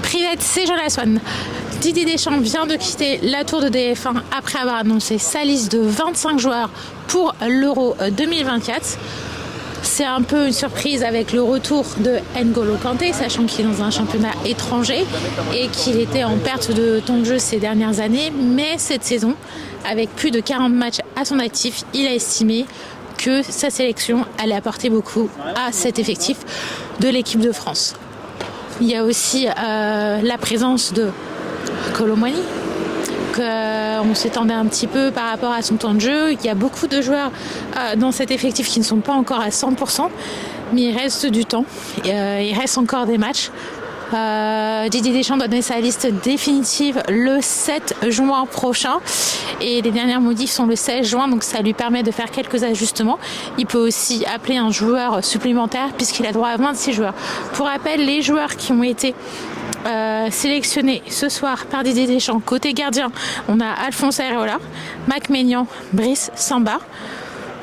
Private Sejola-Swan. Didier Deschamps vient de quitter la tour de DF1 après avoir annoncé sa liste de 25 joueurs pour l'Euro 2024. C'est un peu une surprise avec le retour de N'Golo Kanté, sachant qu'il est dans un championnat étranger et qu'il était en perte de temps de jeu ces dernières années. Mais cette saison, avec plus de 40 matchs à son actif, il a estimé que sa sélection allait apporter beaucoup à cet effectif de l'équipe de France. Il y a aussi la présence de Kolo Muani, on s'étendait un petit peu par rapport à son temps de jeu. Il y a beaucoup de joueurs dans cet effectif qui ne sont pas encore à 100%, mais il reste du temps, il reste encore des matchs. Didier Deschamps doit donner sa liste définitive le 7 juin prochain et les dernières modifs sont le 16 juin, donc ça lui permet de faire quelques ajustements. Il peut aussi appeler un joueur supplémentaire puisqu'il a droit à 26 joueurs. Pour rappel, les joueurs qui ont été sélectionnés ce soir par Didier Deschamps, côté gardien, on a Alphonse Areola, Mac Maignan, Brice Samba.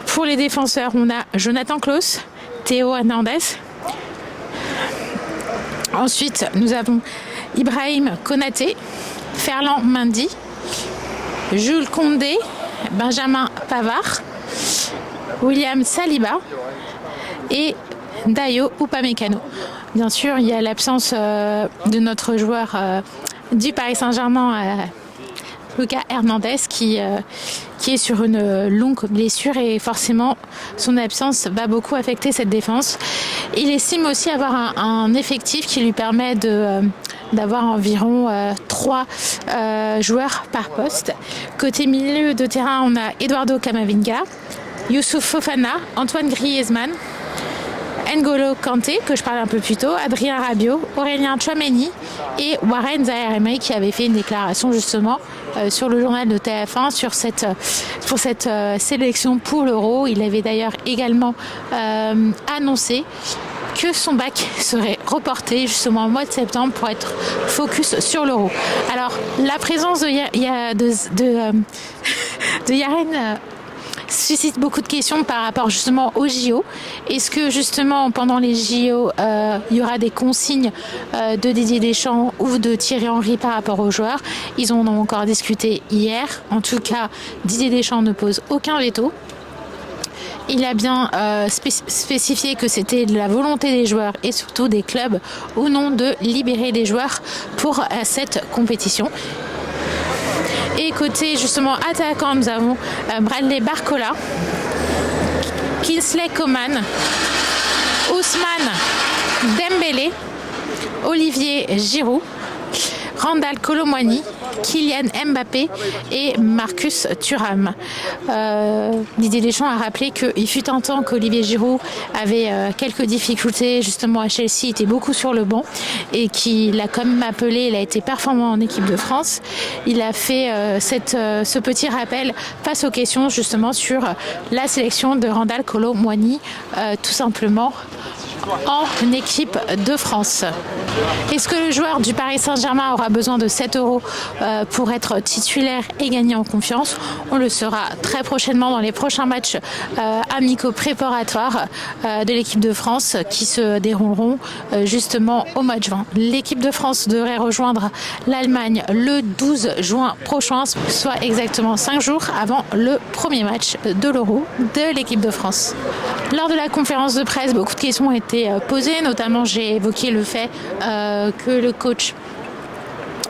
Pour les défenseurs, on a Jonathan Klaus, Théo Hernandez. Ensuite, nous avons Ibrahim Konaté, Ferland Mendy, Jules Koundé, Benjamin Pavard, William Saliba et Dayo Upamecano. Bien sûr, il y a l'absence de notre joueur du Paris Saint-Germain, Lucas Hernandez, qui est sur une longue blessure et forcément son absence va beaucoup affecter cette défense. Il estime aussi avoir un effectif qui lui permet d'avoir environ 3 joueurs par poste. Côté milieu de terrain, on a Eduardo Camavinga, Youssouf Fofana, Antoine Griezmann, N'Golo Kanté, que je parlais un peu plus tôt, Adrien Rabiot, Aurélien Tchouaméni et Warren Zaïre-Emery qui avait fait une déclaration justement sur le journal de TF1 pour cette sélection pour l'Euro. Il avait d'ailleurs également annoncé que son bac serait reporté justement au mois de septembre pour être focus sur l'Euro. Alors la présence de Yaren suscite beaucoup de questions par rapport justement aux JO. Est-ce que justement pendant les JO il y aura des consignes de Didier Deschamps ou de Thierry Henry par rapport aux joueurs? Ils en ont encore discuté hier. En tout cas, Didier Deschamps ne pose aucun veto. Il a bien spécifié que c'était de la volonté des joueurs et surtout des clubs ou non de libérer des joueurs pour cette compétition. Et côté justement attaquant, nous avons Bradley Barcola, Kingsley Coman, Ousmane Dembélé, Olivier Giroud, Randal Kolo Muani, Kylian Mbappé et Marcus Thuram. Didier Deschamps a rappelé qu'il fut un temps qu'Olivier Giroud avait quelques difficultés justement à Chelsea, il était beaucoup sur le banc et qu'il a quand même appelé, il a été performant en équipe de France. Il a fait ce petit rappel face aux questions justement sur la sélection de Randal Kolo Muani, tout simplement en équipe de France. Est-ce que le joueur du Paris Saint-Germain aura besoin de 7 € pour être titulaire et gagner en confiance? On le saura très prochainement dans les prochains matchs amicaux préparatoires de l'équipe de France qui se dérouleront justement au mois de juin. L'équipe de France devrait rejoindre l'Allemagne le 12 juin prochain, soit exactement 5 jours avant le premier match de l'Euro de l'équipe de France. Lors de la conférence de presse, beaucoup de questions ont été posées, notamment j'ai évoqué le fait que le coach,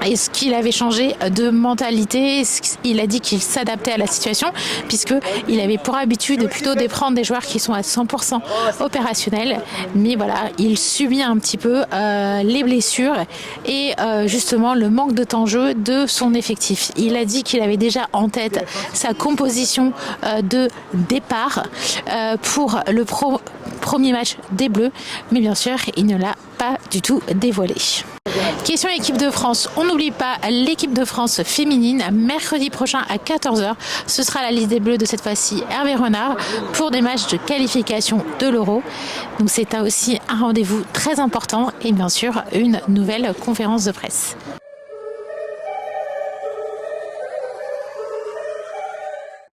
est-ce qu'il avait changé de mentalité? Il a dit qu'il s'adaptait à la situation puisqu'il avait pour habitude plutôt de prendre des joueurs qui sont à 100% opérationnels. Mais voilà, il subit un petit peu les blessures et justement le manque de temps de jeu de son effectif. Il a dit qu'il avait déjà en tête sa composition de départ pour le premier match des Bleus. Mais bien sûr, il ne l'a pas du tout dévoilé. Question équipe de France, on n'oublie pas l'équipe de France féminine, mercredi prochain à 14h, ce sera la liste des Bleus de cette fois-ci Hervé Renard pour des matchs de qualification de l'Euro. Donc c'est aussi un rendez-vous très important et bien sûr une nouvelle conférence de presse.